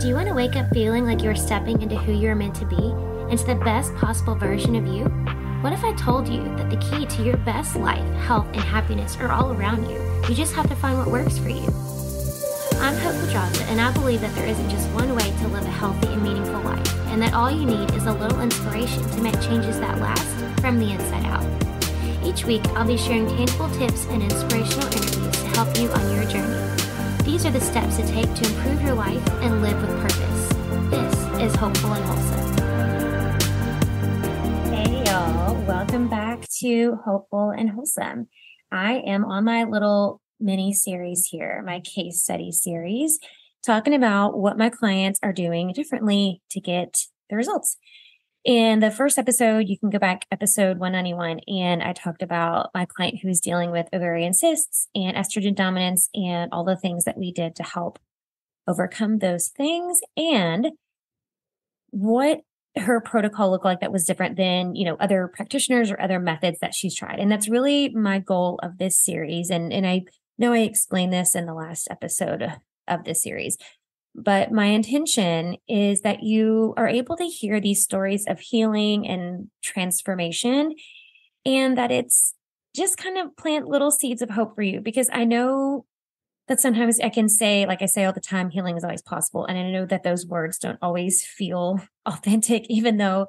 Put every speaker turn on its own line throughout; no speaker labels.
Do you want to wake up feeling like you're stepping into who you're meant to be, into the best possible version of you? What if I told you that the key to your best life, health, and happiness are all around you? You just have to find what works for you. I'm Hope Pedraza, and I believe that there isn't just one way to live a healthy and meaningful life, and that all you need is a little inspiration to make changes that last from the inside out. Each week, I'll be sharing tangible tips and inspirational interviews to help you on your journey. These are the steps to take to improve your life and live with purpose. This is Hopeful and Wholesome. Hey y'all, welcome back to Hopeful and Wholesome. I am on my little mini series here, my case study series, talking about what my clients are doing differently to get the results. In the first episode, you can go back episode 191, and I talked about my client who's dealing with ovarian cysts and estrogen dominance and all the things that we did to help overcome those things and what her protocol looked like that was different than, other practitioners or other methods that she's tried. And that's really my goal of this series. And I know I explained this in the last episode of this series. But my intention is that you are able to hear these stories of healing and transformation, and that it's just kind of plant little seeds of hope for you. Because I know that sometimes I can say, like I say all the time, healing is always possible. And I know that those words don't always feel authentic, even though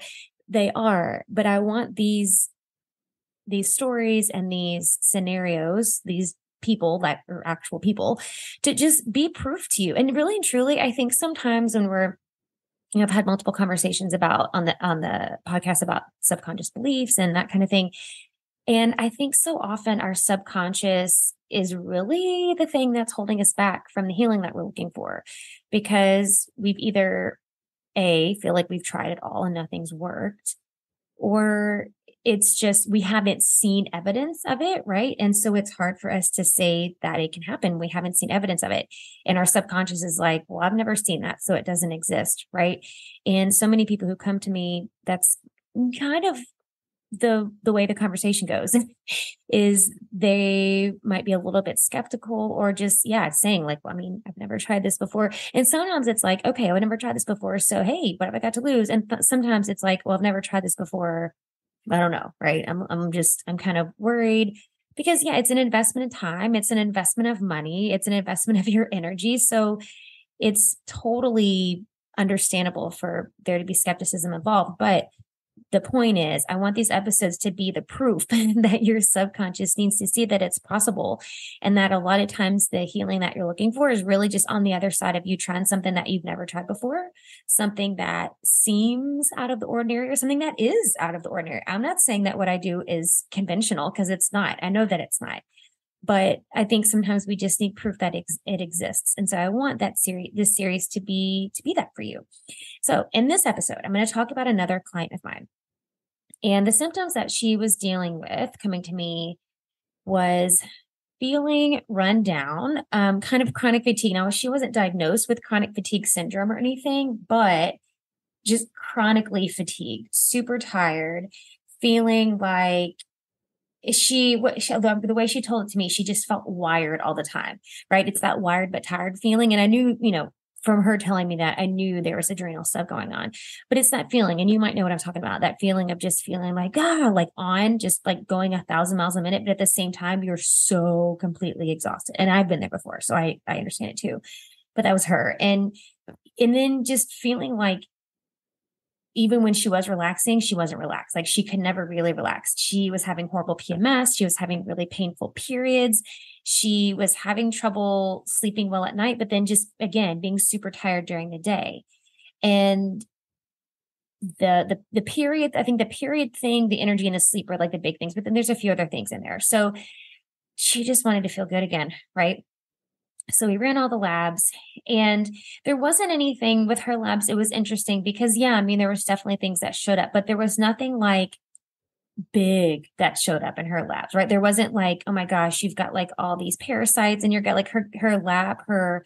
they are. But I want these stories and these scenarios, these people that are actual people, to just be proof to you. And really and truly, I think sometimes when I've had multiple conversations about on the podcast about subconscious beliefs and that kind of thing. And I think so often our subconscious is really the thing that's holding us back from the healing that we're looking for, because we've either feel like we've tried it all and nothing's worked, or it's just, we haven't seen evidence of it, right? And so it's hard for us to say that it can happen. We haven't seen evidence of it. And our subconscious is like, well, I've never seen that, so it doesn't exist, right? And so many people who come to me, that's kind of the way the conversation goes is they might be a little bit skeptical or just, saying like, well, I mean, I've never tried this before. And sometimes it's like, okay, I've never tried this before. So, hey, what have I got to lose? And sometimes it's like, well, I've never tried this before. I don't know. Right. I'm kind of worried because it's an investment in time. It's an investment of money. It's an investment of your energy. So it's totally understandable for there to be skepticism involved. But the point is, I want these episodes to be the proof that your subconscious needs to see that it's possible. And that a lot of times the healing that you're looking for is really just on the other side of you trying something that you've never tried before, something that seems out of the ordinary or something that is out of the ordinary. I'm not saying that what I do is conventional, because it's not. I know that it's not. But I think sometimes we just need proof that it exists. And so I want this series to be that for you. So in this episode, I'm going to talk about another client of mine. And the symptoms that she was dealing with coming to me was feeling run down, kind of chronic fatigue. Now, she wasn't diagnosed with chronic fatigue syndrome or anything, but just chronically fatigued, super tired, feeling like the way she told it to me, she just felt wired all the time, right? It's that wired but tired feeling. And I knew, from her telling me that, I knew there was adrenal stuff going on, but it's that feeling. And you might know what I'm talking about, that feeling of just feeling like, just like going 1,000 miles a minute. But at the same time, you're so completely exhausted. And I've been there before, so I understand it too, but that was her. And then just feeling like, even when she was relaxing, she wasn't relaxed. Like she could never really relax. She was having horrible PMS. She was having really painful periods. She was having trouble sleeping well at night, but then just, again, being super tired during the day. And the period, I think the period thing, the energy and the sleep are like the big things, but then there's a few other things in there. So she just wanted to feel good again, right? So we ran all the labs, and there wasn't anything with her labs. It was interesting because, there was definitely things that showed up, but there was nothing like big that showed up in her labs, right? There wasn't like, oh my gosh, you've got like all these parasites in your gut. Like her lab, her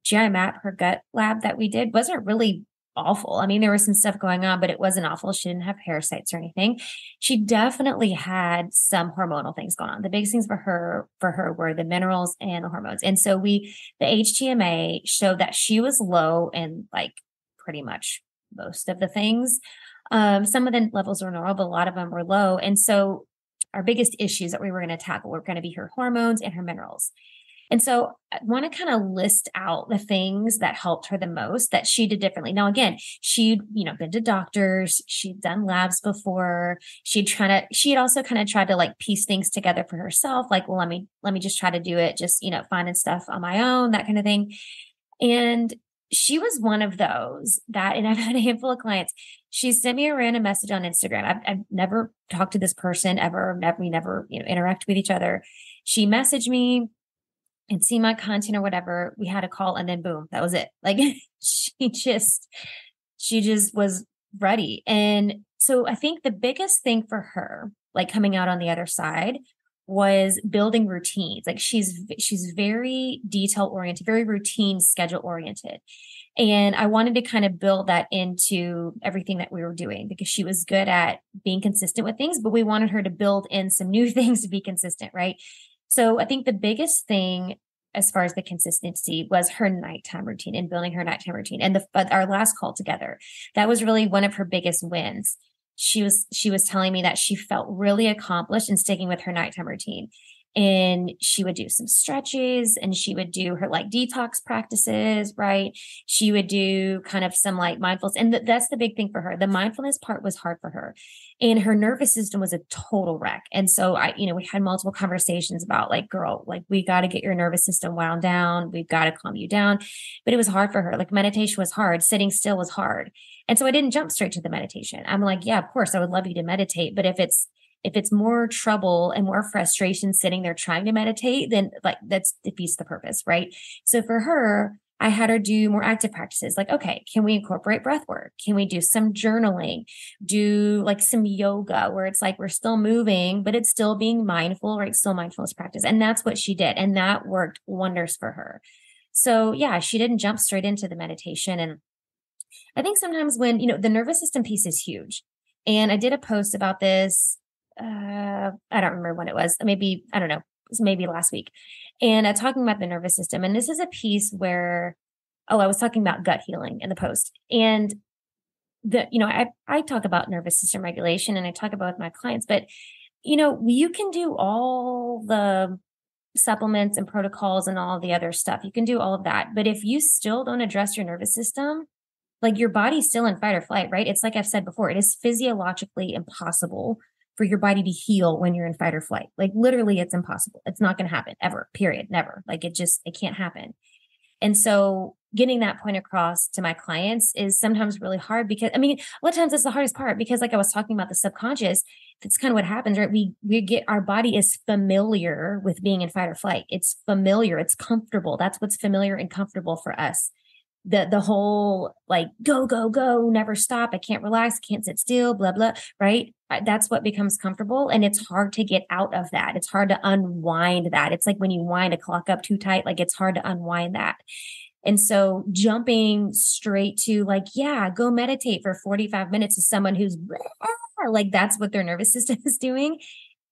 GI map, her gut lab that we did wasn't really awful. I mean, there was some stuff going on, but it wasn't awful. She didn't have parasites or anything. She definitely had some hormonal things going on. The biggest things for her were the minerals and the hormones. And so the HTMA showed that she was low in like pretty much most of the things. Some of the levels were normal, but a lot of them were low. And so our biggest issues that we were going to tackle were going to be her hormones and her minerals. And so I want to kind of list out the things that helped her the most that she did differently. Now, again, she'd, been to doctors, she'd done labs before. She had also kind of tried to like piece things together for herself. Like, well, let me just try to do it, just, finding stuff on my own, that kind of thing. And she was one of those that, and I've had a handful of clients. She sent me a random message on Instagram. I've never talked to this person ever. We never, interact with each other. She messaged me and see my content or whatever. We had a call and then boom, that was it. Like she just was ready. And so I think the biggest thing for her, like coming out on the other side, was building routines. Like she's very detail oriented, very routine schedule oriented. And I wanted to kind of build that into everything that we were doing because she was good at being consistent with things, but we wanted her to build in some new things to be consistent, right? So I think the biggest thing as far as the consistency was her nighttime routine and building her nighttime routine. And our last call together, that was really one of her biggest wins. She was telling me that she felt really accomplished in sticking with her nighttime routine. And she would do some stretches and she would do her like detox practices, right? She would do kind of some like mindfulness. And that's the big thing for her. The mindfulness part was hard for her. And her nervous system was a total wreck. And so we had multiple conversations about like, girl, like we got to get your nervous system wound down. We've got to calm you down. But it was hard for her. Like meditation was hard. Sitting still was hard. And so I didn't jump straight to the meditation. I'm like, yeah, of course I would love you to meditate. But if it's more trouble and more frustration sitting there trying to meditate, then like that defeats the purpose, right? So for her, I had her do more active practices. Like, okay, can we incorporate breath work? Can we do some journaling? Do like some yoga where it's like we're still moving, but it's still being mindful, right? Still mindfulness practice. And that's what she did. And that worked wonders for her. So yeah, she didn't jump straight into the meditation. And I think sometimes when, the nervous system piece is huge. And I did a post about this. I don't remember when it was. Maybe, I don't know. It was maybe last week. And talking about the nervous system. And this is a piece where, I was talking about gut healing in the post. And I talk about nervous system regulation and I talk about with my clients, but you can do all the supplements and protocols and all the other stuff. You can do all of that. But if you still don't address your nervous system, like your body's still in fight or flight, right? It's like I've said before, it is physiologically impossible for your body to heal when you're in fight or flight. Like literally it's impossible. It's not going to happen ever, period. Never. Like it can't happen. And so getting that point across to my clients is sometimes really hard because a lot of times it's the hardest part because like I was talking about the subconscious, that's kind of what happens, right? We get our body is familiar with being in fight or flight. It's familiar. It's comfortable. That's what's familiar and comfortable for us. The whole like go, go, go, never stop. I can't relax, can't sit still, blah, blah, right? That's what becomes comfortable. And it's hard to get out of that. It's hard to unwind that. It's like when you wind a clock up too tight, like it's hard to unwind that. And so jumping straight to like, yeah, go meditate for 45 minutes to someone who's like, that's what their nervous system is doing.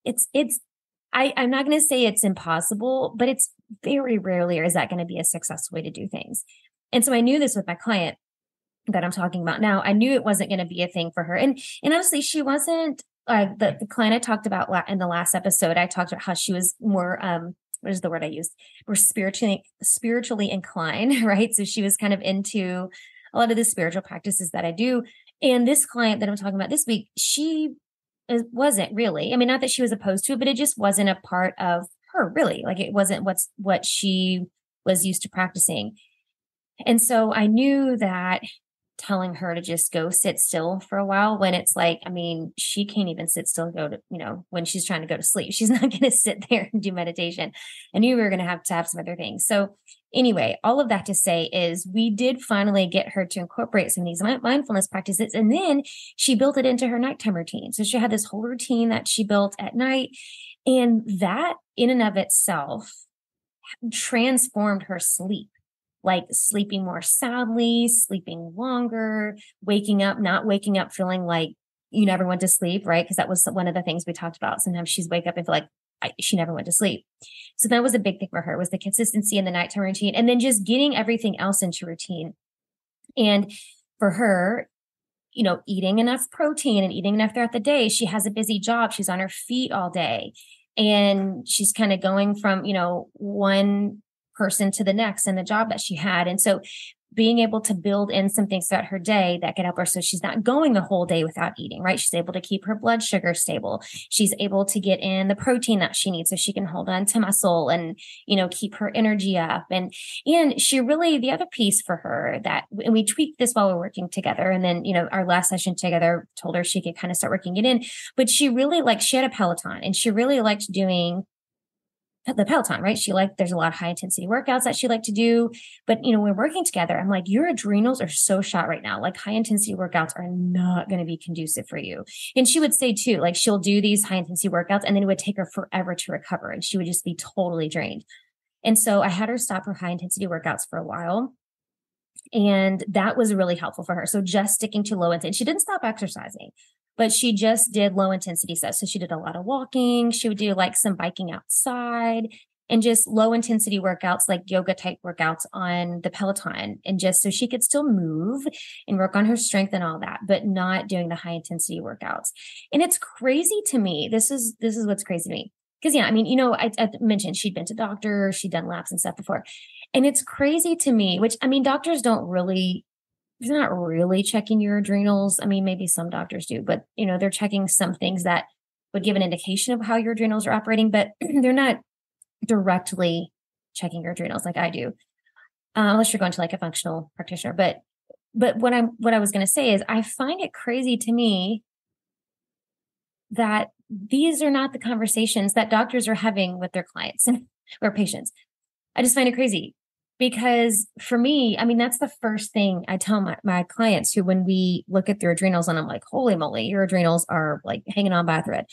I'm not going to say it's impossible, but it's very rarely is that going to be a successful way to do things. And so I knew this with my client that I'm talking about now. I knew it wasn't going to be a thing for her. And honestly, she wasn't the client I talked about in the last episode. I talked about how she was more, what is the word I used? More spiritually inclined, right? So she was kind of into a lot of the spiritual practices that I do. And this client that I'm talking about this week, she wasn't really, not that she was opposed to it, but it just wasn't a part of her really. Like it wasn't what she was used to practicing. And so I knew that telling her to just go sit still for a while when it's like, she can't even sit still, when she's trying to go to sleep, she's not going to sit there and do meditation. I knew we were going to have some other things. So anyway, all of that to say is we did finally get her to incorporate some of these mindfulness practices. And then she built it into her nighttime routine. So she had this whole routine that she built at night. And that in and of itself transformed her sleep. like sleeping more soundly, sleeping longer, waking up, not waking up feeling like you never went to sleep, right? Because that was one of the things we talked about. Sometimes she's wake up and feel like she never went to sleep. So that was a big thing for her, was the consistency in the nighttime routine, and then just getting everything else into routine. And for her, eating enough protein and eating enough throughout the day. She has a busy job. She's on her feet all day, and she's kind of going from, one person to the next in the job that she had. And so being able to build in some things throughout her day that could help her, so she's not going the whole day without eating, right? She's able to keep her blood sugar stable. She's able to get in the protein that she needs so she can hold on to muscle and, keep her energy up. And she really, the other piece for her that, and we tweaked this while we're working together. And then, our last session together told her she could kind of start working it in, but she really she had a Peloton, and she really liked doing the Peloton, right? There's a lot of high intensity workouts that she liked to do. But, when we're working together, I'm like, your adrenals are so shot right now. Like, high intensity workouts are not going to be conducive for you. And she would say too, like, she'll do these high intensity workouts and then it would take her forever to recover, and she would just be totally drained. And so I had her stop her high intensity workouts for a while. And that was really helpful for her. So just sticking to low intensity. She didn't stop exercising, but she just did low intensity stuff. So she did a lot of walking. She would do like some biking outside and just low intensity workouts, like yoga type workouts on the Peloton. And just so she could still move and work on her strength and all that, but not doing the high intensity workouts. And it's crazy to me. This is what's crazy to me. Because I mentioned she'd been to doctors, she'd done labs and stuff before. And it's crazy to me, which, doctors don't really, they're not really checking your adrenals. Maybe some doctors do, but, they're checking some things that would give an indication of how your adrenals are operating, but they're not directly checking your adrenals like I do, unless you're going to like a functional practitioner. But what I was going to say is I find it crazy to me that these are not the conversations that doctors are having with their clients or patients. I just find it crazy. Because for me, that's the first thing I tell my clients who, when we look at their adrenals and I'm like, holy moly, your adrenals are like hanging on by a thread.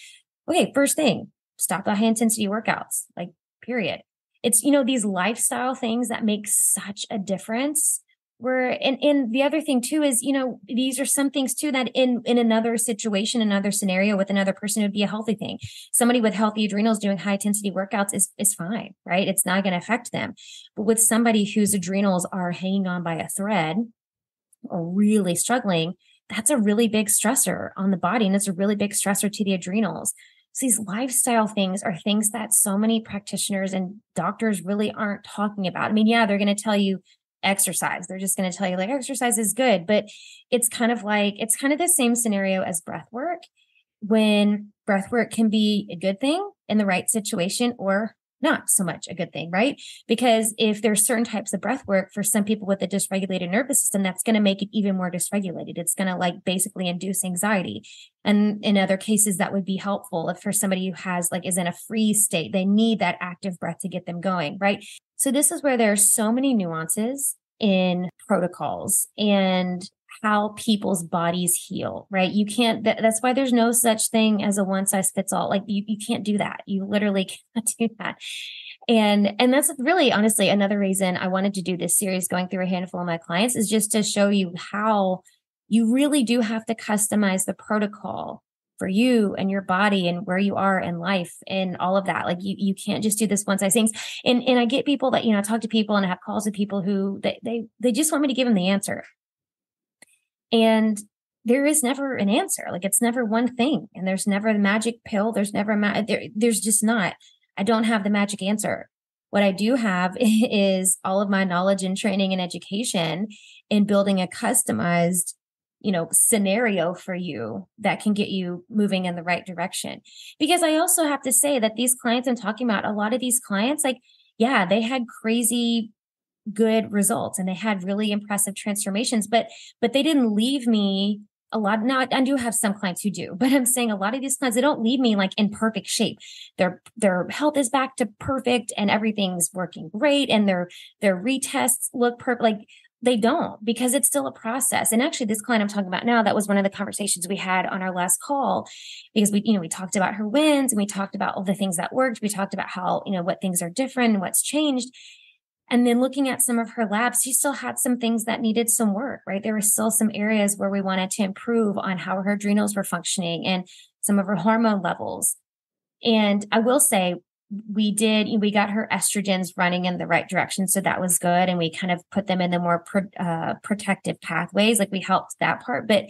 Okay, first thing, stop the high intensity workouts, like period. It's, these lifestyle things that make such a difference. And the other thing too is, these are some things too that in another situation, another scenario with another person would be a healthy thing. Somebody with healthy adrenals doing high intensity workouts is fine, right? It's not going to affect them. But with somebody whose adrenals are hanging on by a thread or really struggling, that's a really big stressor on the body. And it's a really big stressor to the adrenals. So these lifestyle things are things that so many practitioners and doctors really aren't talking about. They're going to tell you exercise. They're just going to tell you like exercise is good, but it's kind of the same scenario as breath work, when breath work can be a good thing in the right situation or not so much a good thing, right? Because if there's certain types of breath work for some people with a dysregulated nervous system, that's going to make it even more dysregulated. It's going to like basically induce anxiety. And in other cases, that would be helpful if for somebody who has is in a freeze state, they need that active breath to get them going, right? So this is where there's so many nuances in protocols and how people's bodies heal, right? You can't, that's why there's no such thing as a one size fits all. Like you can't do that. You literally can't do that. And that's really honestly another reason I wanted to do this series going through a handful of my clients, is just to show you how you really do have to customize the protocol for you and your body and where you are in life and all of that. Like you can't just do this one size things. And I get people that, I talk to people and I have calls with people who they just want me to give them the answer. And there is never an answer. Like it's never one thing, and there's never the magic pill. There's never, there's just not, I don't have the magic answer. What I do have is all of my knowledge and training and education in building a customized, scenario for you that can get you moving in the right direction. Because I also have to say that these clients I'm talking about, a lot of these clients, they had crazy good results and they had really impressive transformations, but they didn't leave me a lot. Now I do have some clients who do, but I'm saying a lot of these clients, they don't leave me in perfect shape. Their health is back to perfect and everything's working great. And their retests look perfect. They don't, because it's still a process. And actually this client I'm talking about now, that was one of the conversations we had on our last call, because we talked about her wins and we talked about all the things that worked. We talked about how, what things are different and what's changed. And then looking at some of her labs, she still had some things that needed some work, right? There were still some areas where we wanted to improve on how her adrenals were functioning and some of her hormone levels. And I will say, we got her estrogens running in the right direction. So that was good. And we kind of put them in the more protective pathways. Like we helped that part, but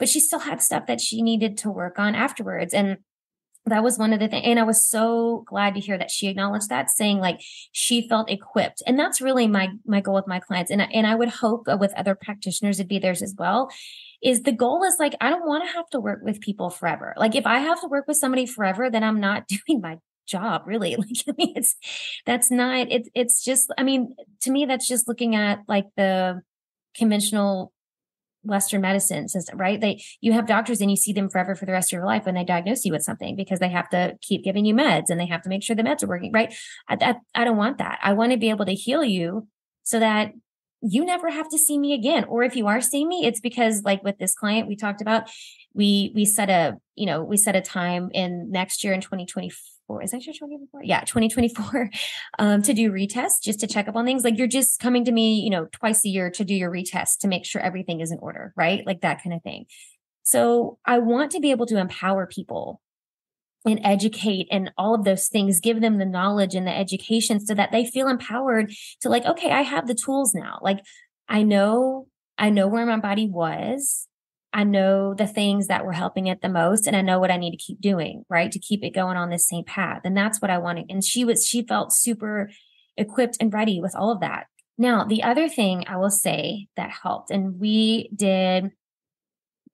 she still had stuff that she needed to work on afterwards. And that was one of the things. And I was so glad to hear that she acknowledged that, saying like she felt equipped. And that's really my goal with my clients. And I would hope with other practitioners, it'd be theirs as well. Is the goal is like, I don't want to have to work with people forever. Like if I have to work with somebody forever, then I'm not doing my job really. Like, I mean, it's just, I mean, to me, that's just looking at like the conventional Western medicine system, right? You have doctors and you see them forever for the rest of your life when they diagnose you with something because they have to keep giving you meds and they have to make sure the meds are working, right? I don't want that. I want to be able to heal you so that you never have to see me again. Or if you are seeing me, it's because like with this client we talked about, we set a time in next year in 2024. Is that your 2024? Yeah, 2024 to do retests just to check up on things. Like you're just coming to me, twice a year to do your retest to make sure everything is in order, right? Like that kind of thing. So I want to be able to empower people and educate and all of those things, give them the knowledge and the education so that they feel empowered to like, okay, I have the tools now. Like I know where my body was. I know the things that were helping it the most, and I know what I need to keep doing, right? To keep it going on this same path. And that's what I wanted. And she felt super equipped and ready with all of that. Now, the other thing I will say that helped, and we did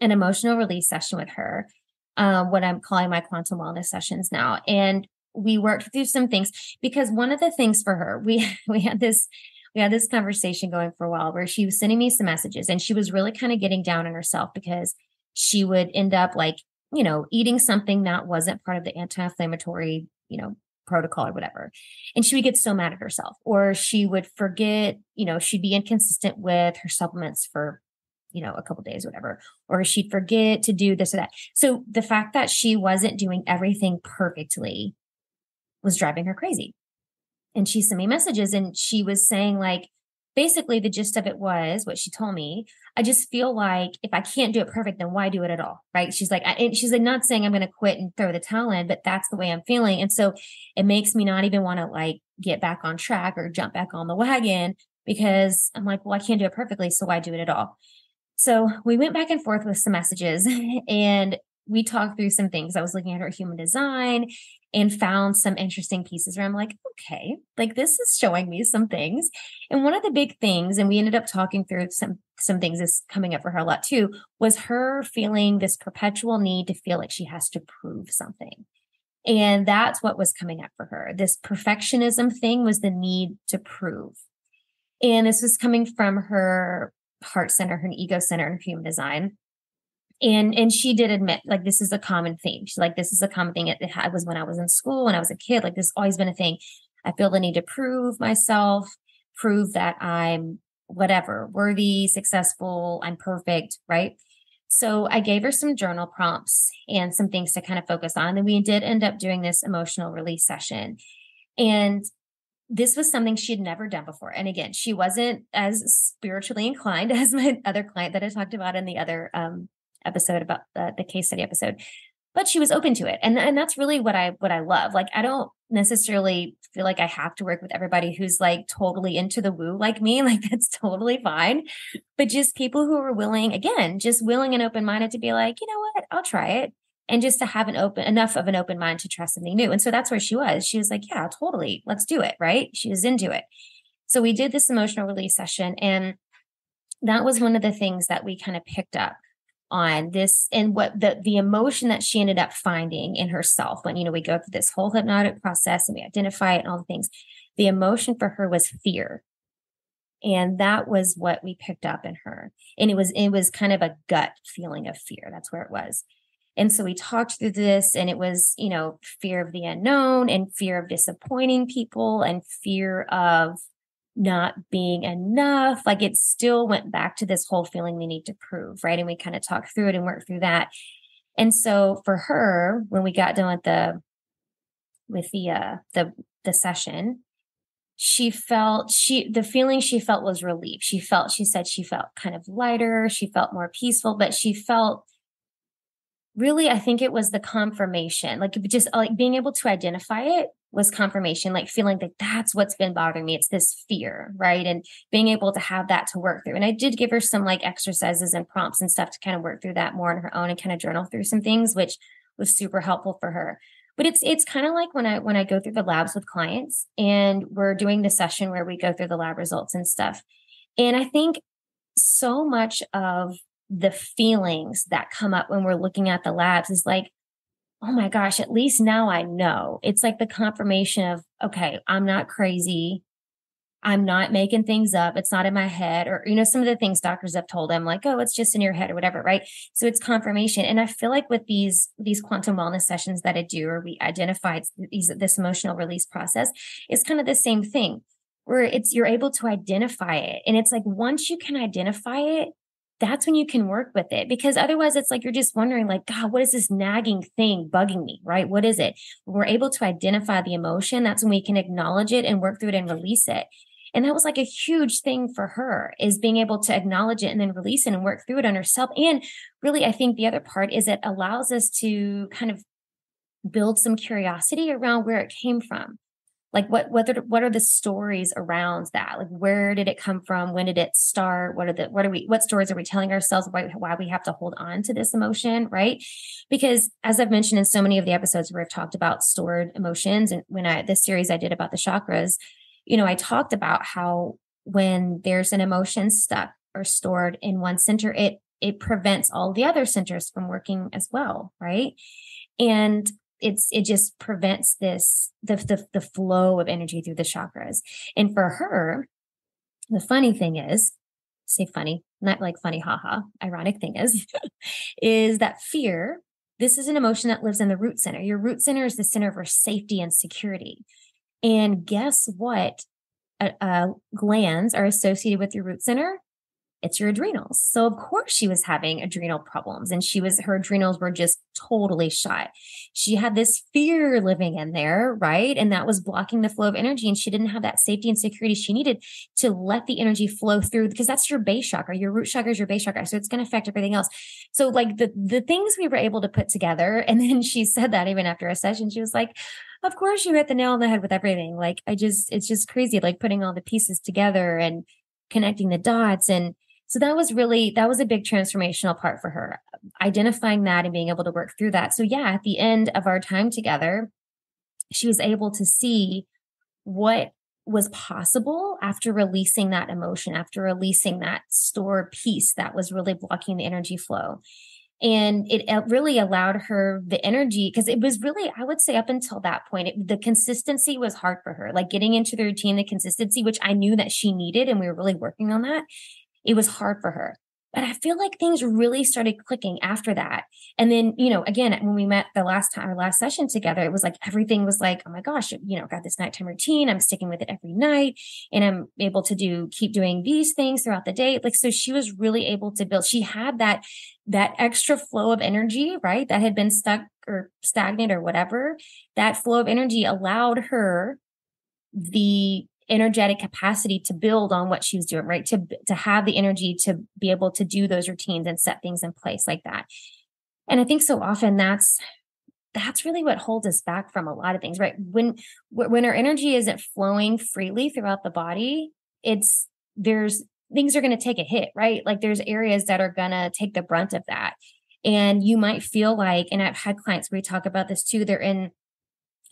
an emotional release session with her, what I'm calling my quantum wellness sessions now. And we worked through some things because one of the things for her, we had this conversation going for a while where she was sending me some messages and she was really kind of getting down on herself because she would end up like, eating something that wasn't part of the anti-inflammatory, protocol or whatever. And she would get so mad at herself, or she would forget, she'd be inconsistent with her supplements for a couple days, whatever, or she'd forget to do this or that. So the fact that she wasn't doing everything perfectly was driving her crazy. And she sent me messages and she was saying like, basically the gist of it was what she told me. I just feel like if I can't do it perfect, then why do it at all? Right. She's like, not saying I'm going to quit and throw the towel in, but that's the way I'm feeling. And so it makes me not even want to like get back on track or jump back on the wagon because I'm like, well, I can't do it perfectly. So why do it at all? So we went back and forth with some messages and we talked through some things. I was looking at her human design and found some interesting pieces where I'm like, okay, like this is showing me some things. And one of the big things, and we ended up talking through some things that's coming up for her a lot too, was her feeling this perpetual need to feel like she has to prove something. And that's what was coming up for her. This perfectionism thing was the need to prove. And this was coming from her heart center, her ego center, and her human design. And she did admit, like, this is a common theme. She's like, this is a common thing. It was when I was in school, when I was a kid, like this has always been a thing. I feel the need to prove myself, prove that I'm whatever, worthy, successful, I'm perfect, right? So I gave her some journal prompts and some things to kind of focus on. And we did end up doing this emotional release session. And this was something she had never done before. And again, she wasn't as spiritually inclined as my other client that I talked about in the other episode about the case study episode, but she was open to it. And that's really what I love. Like, I don't necessarily feel like I have to work with everybody who's like totally into the woo like me. Like, that's totally fine. But just people who are willing, again, just willing and open-minded to be like, you know what, I'll try it. And just to have enough of an open mind to try something new. And so that's where she was. She was like, yeah, totally. Let's do it. Right. She was into it. So we did this emotional release session. And that was one of the things that we kind of picked up on this, and what the emotion that she ended up finding in herself when, we go through this whole hypnotic process and we identify it and all the things. The emotion for her was fear. And that was what we picked up in her. And it was kind of a gut feeling of fear. That's where it was. And so we talked through this, and it was, fear of the unknown and fear of disappointing people and fear of not being enough. Like, it still went back to this whole feeling we need to prove, right? And we kind of talked through it and worked through that. And so for her, when we got done with the session, the feeling she felt was relief. She said she felt kind of lighter. She felt more peaceful, but she felt really, I think it was the confirmation, like just like being able to identify it was confirmation, like feeling that that's what's been bothering me. It's this fear, right? And being able to have that to work through. And I did give her some like exercises and prompts and stuff to kind of work through that more on her own and kind of journal through some things, which was super helpful for her. But it's kind of like when I go through the labs with clients and we're doing the session where we go through the lab results and stuff. And I think so much of the feelings that come up when we're looking at the labs is like, oh my gosh, at least now I know. It's like the confirmation of, okay, I'm not crazy. I'm not making things up. It's not in my head. Or, some of the things doctors have told them, like, oh, it's just in your head or whatever, right? So it's confirmation. And I feel like with these quantum wellness sessions that I do, or we identified this emotional release process, it's kind of the same thing where you're able to identify it. And it's like, once you can identify it, that's when you can work with it, because otherwise it's like, you're just wondering like, God, what is this nagging thing bugging me, right? What is it? When we're able to identify the emotion, that's when we can acknowledge it and work through it and release it. And that was like a huge thing for her, is being able to acknowledge it and then release it and work through it on herself. And really, I think the other part is it allows us to kind of build some curiosity around where it came from. Like what are the stories around that? Like, where did it come from? When did it start? What stories are we telling ourselves why we have to hold on to this emotion, right? Because as I've mentioned in so many of the episodes where I've talked about stored emotions, and this series I did about the chakras, I talked about how when there's an emotion stuck or stored in one center, it prevents all the other centers from working as well, right? And it just prevents the flow of energy through the chakras. And for her, the funny thing is, say funny, not like funny, haha, ironic thing is that fear, this is an emotion that lives in the root center. Your root center is the center of our safety and security. And guess what? Glands are associated with your root center. It's your adrenals. So of course she was having adrenal problems, and her adrenals were just totally shot. She had this fear living in there, right? And that was blocking the flow of energy. And she didn't have that safety and security she needed to let the energy flow through, because that's your base chakra. Your root chakra is your base chakra. So it's going to affect everything else. So like the things we were able to put together. And then she said that even after a session, she was like, of course you hit the nail on the head with everything. Like it's just crazy, like putting all the pieces together and connecting the dots. And so that was a big transformational part for her, identifying that and being able to work through that. So yeah, at the end of our time together, she was able to see what was possible after releasing that emotion, after releasing that stored piece that was really blocking the energy flow. And it really allowed her the energy, because it was really, I would say up until that point, the consistency was hard for her, like getting into the routine, the consistency, which I knew that she needed. And we were really working on that. It was hard for her. But I feel like things really started clicking after that. And then, again, when we met our last session together, it was like, everything was like, oh my gosh, I've got this nighttime routine. I'm sticking with it every night, and I'm able to keep doing these things throughout the day. Like, so she was really able to build, she had that extra flow of energy, right? That had been stuck or stagnant or whatever. That flow of energy allowed her the energetic capacity to build on what she was doing, right? To have the energy to be able to do those routines and set things in place like that. And I think so often that's really what holds us back from a lot of things, right? When our energy isn't flowing freely throughout the body, there's things are going to take a hit, right? Like there's areas that are going to take the brunt of that. And you might feel like, and I've had clients where we talk about this too, they're in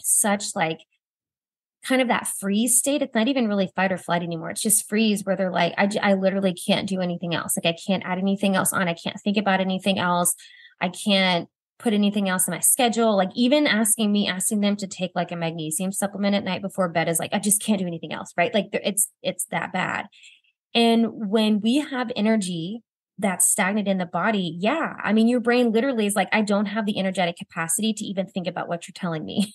such like kind of that freeze state. It's not even really fight or flight anymore. It's just freeze, where they're like, I literally can't do anything else. Like I can't add anything else on. I can't think about anything else. I can't put anything else in my schedule. Like even asking them to take like a magnesium supplement at night before bed is like, I just can't do anything else. Right. Like it's that bad. And when we have energy that's stagnant in the body, yeah, I mean, your brain literally is like, I don't have the energetic capacity to even think about what you're telling me.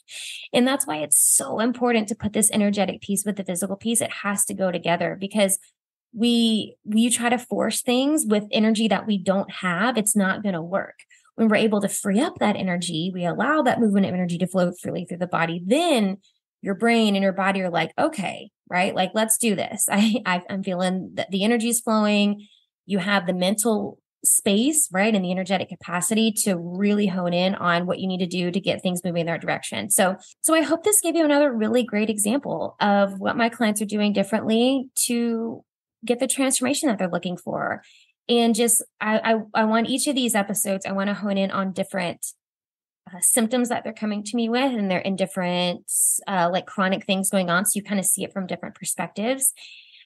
And that's why it's so important to put this energetic piece with the physical piece. It has to go together, because we try to force things with energy that we don't have. It's not going to work. When we're able to free up that energy, we allow that movement of energy to flow freely through the body, then your brain and your body are like, okay, right? Like, let's do this. I'm feeling that the energy is flowing. You have the mental space, right? And the energetic capacity to really hone in on what you need to do to get things moving in that direction. So I hope this gave you another really great example of what my clients are doing differently to get the transformation that they're looking for. And just, I want each of these episodes, I want to hone in on different symptoms that they're coming to me with, and they're in different, like chronic things going on. So you kind of see it from different perspectives.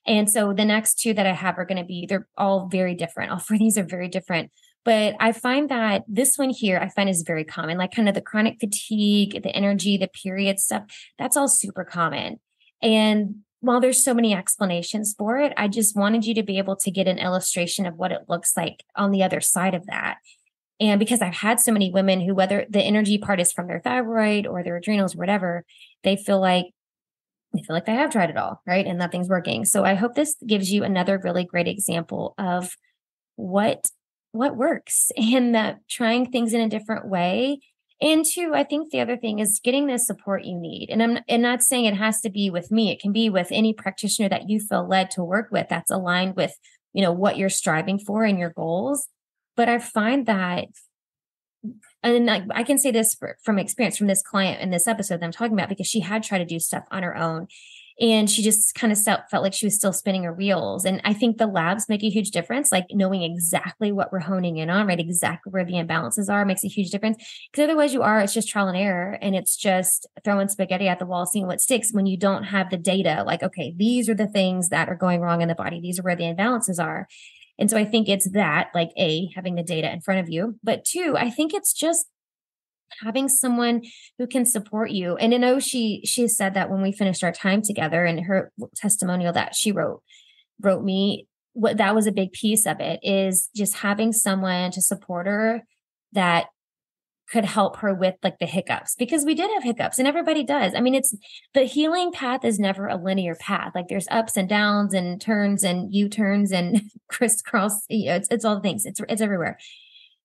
And so the next two that I have are going to be, they're all very different. All four of these are very different. But I find that this one here, I find is very common, like kind of the chronic fatigue, the energy, the period stuff. That's all super common. And while there's so many explanations for it, I just wanted you to be able to get an illustration of what it looks like on the other side of that. And because I've had so many women who, whether the energy part is from their thyroid or their adrenals, or whatever, they feel like they have tried it all, right? And nothing's working. So I hope this gives you another really great example of what works, and that trying things in a different way. And two, I think the other thing is getting the support you need. And I'm not saying it has to be with me. It can be with any practitioner that you feel led to work with that's aligned with, what you're striving for and your goals. But I find that, and I can say this from experience from this client in this episode that I'm talking about, because she had tried to do stuff on her own, and she just kind of felt like she was still spinning her wheels. And I think the labs make a huge difference, like knowing exactly what we're honing in on, right? Exactly where the imbalances are makes a huge difference. Because otherwise it's just trial and error, and it's just throwing spaghetti at the wall, seeing what sticks when you don't have the data. Like, okay, these are the things that are going wrong in the body. These are where the imbalances are. And so I think it's that, like, A, having the data in front of you, but two, I think it's just having someone who can support you. And I know she said that when we finished our time together, and her testimonial that she wrote me, what that was a big piece of it, is just having someone to support her that could help her with like the hiccups, because we did have hiccups, and everybody does. I mean, it's the healing path is never a linear path. Like, there's ups and downs and turns and U-turns and crisscross. It's all the things. It's everywhere.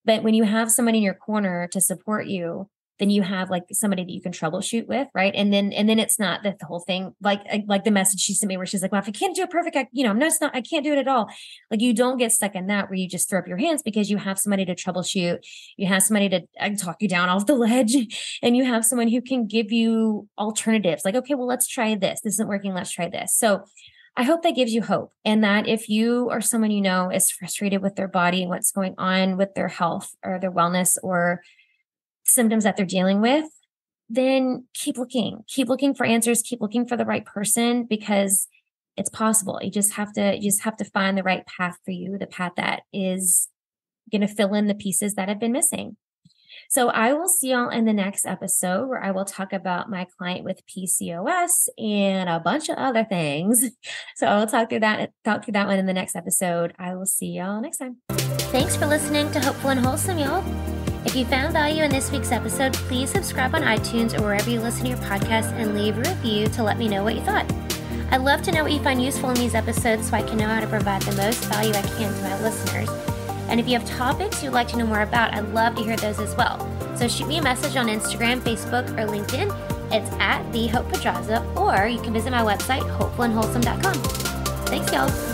But when you have someone in your corner to support you, then you have like somebody that you can troubleshoot with, right? And then it's not that the whole thing, like the message she sent me where she's like, well, if I can't do it perfect, I can't do it at all. Like, you don't get stuck in that where you just throw up your hands, because you have somebody to troubleshoot. You have somebody to talk you down off the ledge, and you have someone who can give you alternatives. Like, okay, well, let's try this. This isn't working. Let's try this. So I hope that gives you hope, and that if you or someone is frustrated with their body and what's going on with their health or their wellness or symptoms that they're dealing with, then keep looking for answers, keep looking for the right person, because it's possible. You just have to find the right path for you, the path that is going to fill in the pieces that have been missing. So I will see y'all in the next episode, where I will talk about my client with PCOS and a bunch of other things. So I will talk through that one in the next episode. I will see y'all next time. Thanks for listening to Hopeful and Wholesome, y'all. If you found value in this week's episode, please subscribe on iTunes or wherever you listen to your podcast, and leave a review to let me know what you thought. I'd love to know what you find useful in these episodes, so I can know how to provide the most value I can to my listeners. And if you have topics you'd like to know more about, I'd love to hear those as well. So shoot me a message on Instagram, Facebook, or LinkedIn. It's @TheHopePedraza, or you can visit my website, hopefulandwholesome.com. Thanks, y'all.